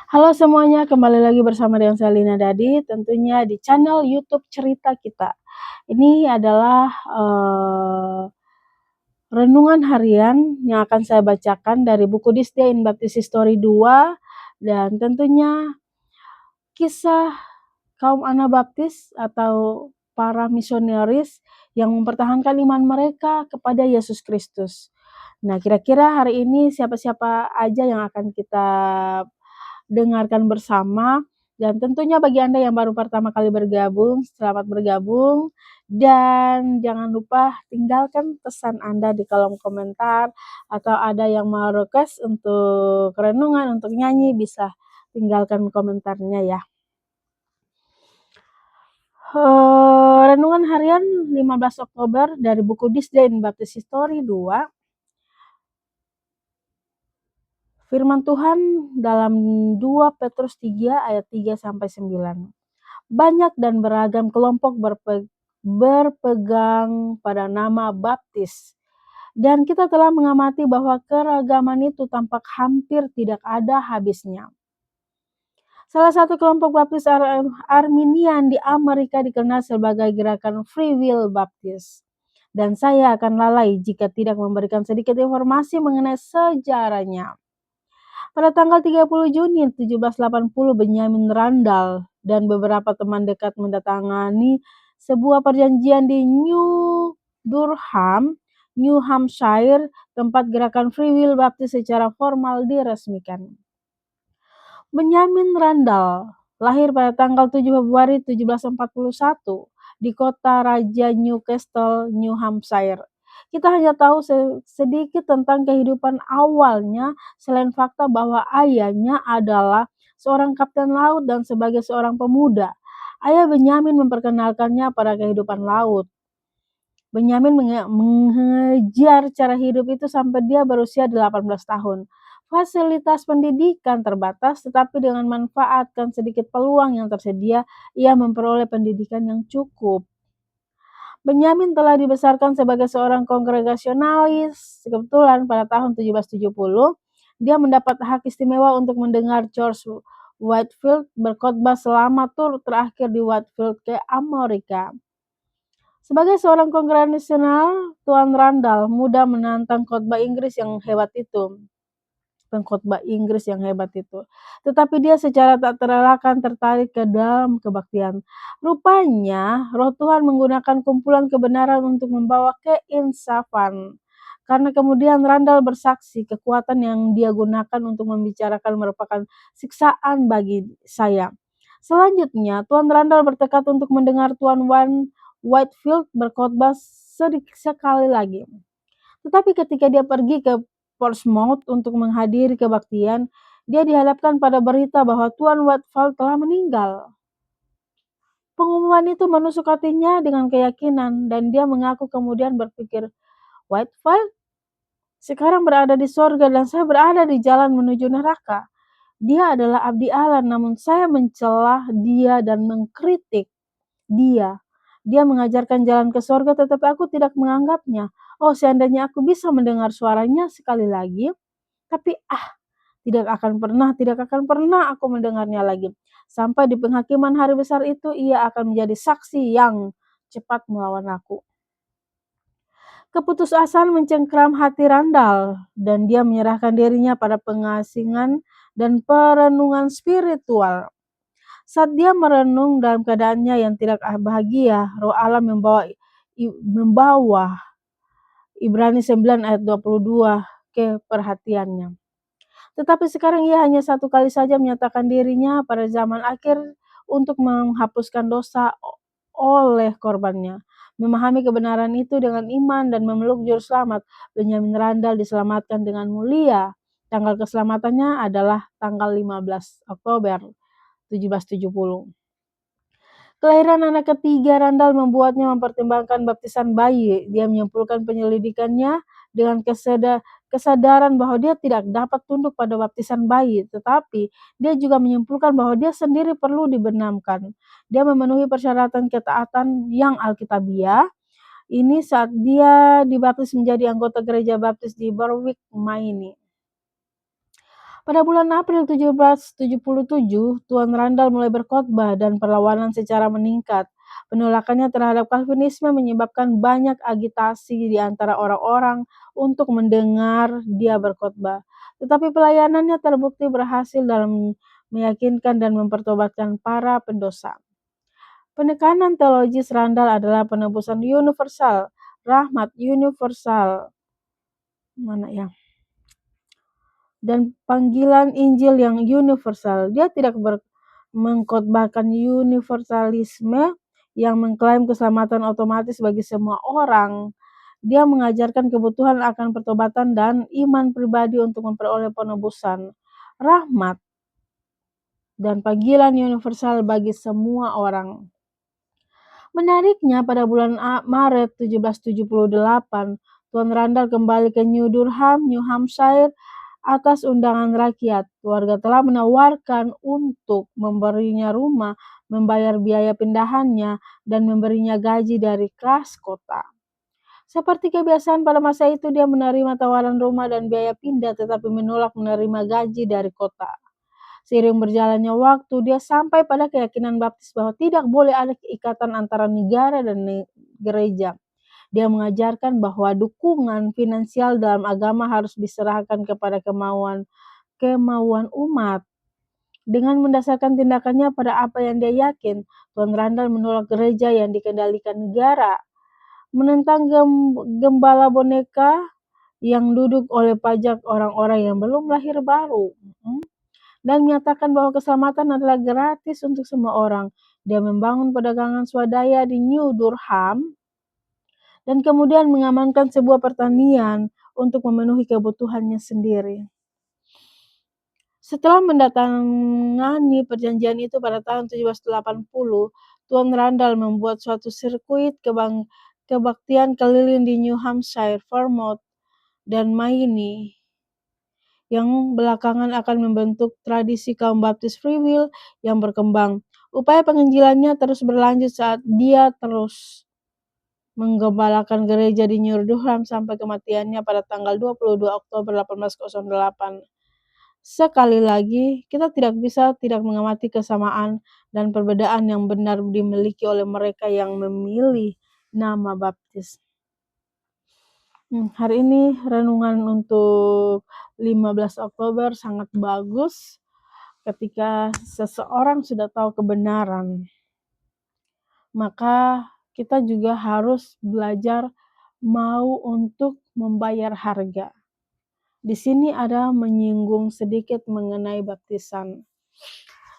Halo semuanya, kembali lagi bersama dengan saya Lina Dadi, tentunya di channel YouTube Cerita Kita. Ini adalah, renungan harian yang akan saya bacakan dari buku This Day in Baptist History 2, dan tentunya kisah kaum Anabaptis atau para misionaris yang mempertahankan iman mereka kepada Yesus Kristus. Nah, kira-kira hari ini siapa-siapa aja yang akan kita dengarkan bersama, dan tentunya bagi Anda yang baru pertama kali bergabung, selamat bergabung, dan jangan lupa tinggalkan pesan Anda di kolom komentar, atau ada yang mau request untuk renungan, untuk nyanyi, bisa tinggalkan komentarnya ya. Renungan harian 15 Oktober dari buku This Day in Baptist History 2. Firman Tuhan dalam 2 Petrus 3 ayat 3-9. Banyak dan beragam kelompok berpegang pada nama baptis. Dan kita telah mengamati bahwa keragaman itu tampak hampir tidak ada habisnya. Salah satu kelompok baptis Arminian di Amerika dikenal sebagai gerakan Free Will Baptist. Dan saya akan lalai jika tidak memberikan sedikit informasi mengenai sejarahnya. Pada tanggal 30 Juni 1780, Benjamin Randall dan beberapa teman dekat mendatangani sebuah perjanjian di Durham, New Hampshire, tempat gerakan Free Will Baptist secara formal diresmikan. Benjamin Randall lahir pada tanggal 7 Februari 1741 di kota raja Newcastle, New Hampshire. Kita hanya tahu sedikit tentang kehidupan awalnya selain fakta bahwa ayahnya adalah seorang kapten laut dan sebagai seorang pemuda, ayah Benjamin memperkenalkannya pada kehidupan laut. Benjamin mengejar cara hidup itu sampai dia berusia 18 tahun. Fasilitas pendidikan terbatas, tetapi dengan manfaatkan sedikit peluang yang tersedia, ia memperoleh pendidikan yang cukup. Benjamin telah dibesarkan sebagai seorang kongregasionalis. Kebetulan pada tahun 1770, dia mendapat hak istimewa untuk mendengar George Whitefield berkhotbah selama tur terakhir di Whitefield ke Amerika. Sebagai seorang kongregasional, Tuan Randall mudah menantang pengkhotbah Inggris yang hebat itu. Tetapi dia secara tak terelakkan tertarik ke dalam kebaktian. Rupanya, Roh Tuhan menggunakan kumpulan kebenaran untuk membawa keinsafan. Karena kemudian Randall bersaksi, kekuatan yang dia gunakan untuk membicarakan merupakan siksaan bagi saya. Selanjutnya, Tuan Randall bertekad untuk mendengar Tuan Whitefield berkhotbah sekali lagi. Tetapi ketika dia pergi ke Portsmouth untuk menghadiri kebaktian, dia dihadapkan pada berita bahwa Tuan Whitefield telah meninggal. Pengumuman itu menusuk hatinya dengan keyakinan, dan dia mengaku kemudian berpikir, Whitefield sekarang berada di sorga dan saya berada di jalan menuju neraka. Dia adalah abdi Allah, namun saya mencela dia dan mengkritik dia. Dia mengajarkan jalan ke sorga, tetapi aku tidak menganggapnya. Oh, seandainya aku bisa mendengar suaranya sekali lagi, tapi tidak akan pernah aku mendengarnya lagi. Sampai di penghakiman hari besar itu, ia akan menjadi saksi yang cepat melawan aku. Keputusasaan mencengkram hati Randall, dan dia menyerahkan dirinya pada pengasingan dan perenungan spiritual. Saat dia merenung dalam keadaannya yang tidak bahagia, Roh Allah membawa Ibrani 9 ayat 22 ke perhatiannya. Tetapi sekarang ia hanya satu kali saja menyatakan dirinya pada zaman akhir untuk menghapuskan dosa oleh korbannya. Memahami kebenaran itu dengan iman dan memeluk juru selamat, Benjamin Randall diselamatkan dengan mulia. Tanggal keselamatannya adalah tanggal 15 Oktober 1770. Kelahiran anak ketiga Randall membuatnya mempertimbangkan baptisan bayi. Dia menyimpulkan penyelidikannya dengan kesadaran bahwa dia tidak dapat tunduk pada baptisan bayi, tetapi dia juga menyimpulkan bahwa dia sendiri perlu dibenamkan. Dia memenuhi persyaratan ketaatan yang alkitabiah. Ini saat dia dibaptis menjadi anggota gereja baptis di Berwick, Maine. Pada bulan April 1777, Tuan Randall mulai berkhotbah dan perlawanan secara meningkat. Penolakannya terhadap Calvinisme menyebabkan banyak agitasi di antara orang-orang untuk mendengar dia berkhotbah. Tetapi pelayanannya terbukti berhasil dalam meyakinkan dan mempertobatkan para pendosa. Penekanan teologis Randall adalah penebusan universal, rahmat universal, dan panggilan Injil yang universal. Dia tidak mengkhotbahkan universalisme yang mengklaim keselamatan otomatis bagi semua orang. Dia mengajarkan kebutuhan akan pertobatan dan iman pribadi untuk memperoleh penebusan, rahmat, dan panggilan universal bagi semua orang. Menariknya, pada bulan Maret 1778, Tuan Randall kembali ke New Durham, New Hampshire atas undangan rakyat. Keluarga telah menawarkan untuk memberinya rumah, membayar biaya pindahannya, dan memberinya gaji dari kas kota. Seperti kebiasaan pada masa itu, dia menerima tawaran rumah dan biaya pindah, tetapi menolak menerima gaji dari kota. Seiring berjalannya waktu, dia sampai pada keyakinan baptis bahwa tidak boleh ada keikatan antara negara dan gereja. Dia mengajarkan bahwa dukungan finansial dalam agama harus diserahkan kepada kemauan umat. Dengan mendasarkan tindakannya pada apa yang dia yakin, Tuan Randall menolak gereja yang dikendalikan negara, menentang gembala boneka yang duduk oleh pajak orang-orang yang belum lahir baru, dan menyatakan bahwa keselamatan adalah gratis untuk semua orang. Dia membangun pedagangan swadaya di New Durham dan kemudian mengamankan sebuah pertanian untuk memenuhi kebutuhannya sendiri. Setelah mendatangani perjanjian itu pada tahun 1780, Tuan Randall membuat suatu sirkuit kebaktian keliling di New Hampshire, Vermont, dan Maine, yang belakangan akan membentuk tradisi kaum baptis Free Will yang berkembang. Upaya penginjilannya terus berlanjut saat dia terus menggembalakan gereja di New Durham sampai kematiannya pada tanggal 22 Oktober 1808. Sekali lagi, kita tidak bisa tidak mengamati kesamaan dan perbedaan yang benar dimiliki oleh mereka yang memilih nama baptis. Hari ini renungan untuk 15 Oktober sangat bagus ketika seseorang sudah tahu kebenaran. Maka kita juga harus belajar mau untuk membayar harga. Di sini ada menyinggung sedikit mengenai baptisan.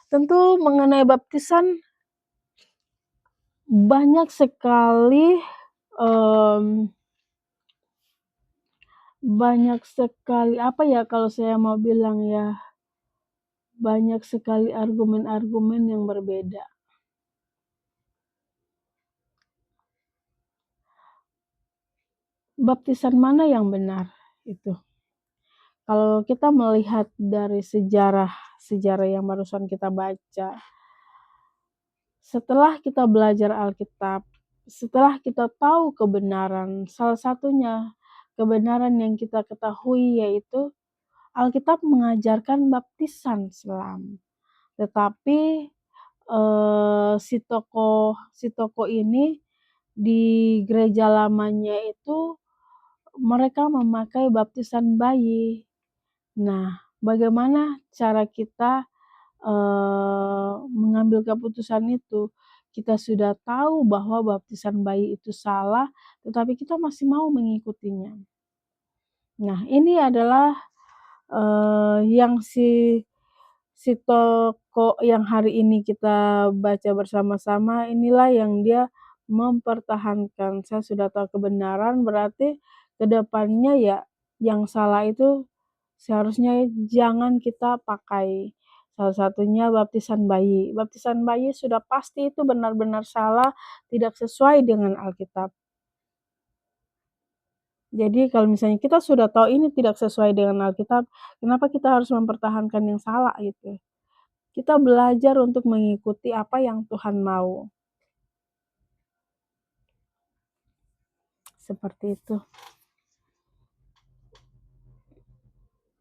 Tentu mengenai baptisan banyak sekali apa ya kalau saya mau bilang ya, banyak sekali argumen-argumen yang berbeda. Baptisan mana yang benar itu? Kalau kita melihat dari sejarah yang barusan kita baca, setelah kita belajar Alkitab, setelah kita tahu kebenaran, salah satunya kebenaran yang kita ketahui yaitu Alkitab mengajarkan baptisan selam. Tetapi si tokoh ini di gereja lamanya itu mereka memakai baptisan bayi. Nah, bagaimana cara kita mengambil keputusan itu? Kita sudah tahu bahwa baptisan bayi itu salah, tetapi kita masih mau mengikutinya. Nah, ini adalah yang si toko yang hari ini kita baca bersama-sama, inilah yang dia mempertahankan. Saya sudah tahu kebenaran, berarti ke depannya ya yang salah itu seharusnya jangan kita pakai. Salah satunya baptisan bayi. Baptisan bayi sudah pasti itu benar-benar salah, tidak sesuai dengan Alkitab. Jadi kalau misalnya kita sudah tahu ini tidak sesuai dengan Alkitab, kenapa kita harus mempertahankan yang salah gitu? Kita belajar untuk mengikuti apa yang Tuhan mau. Seperti itu.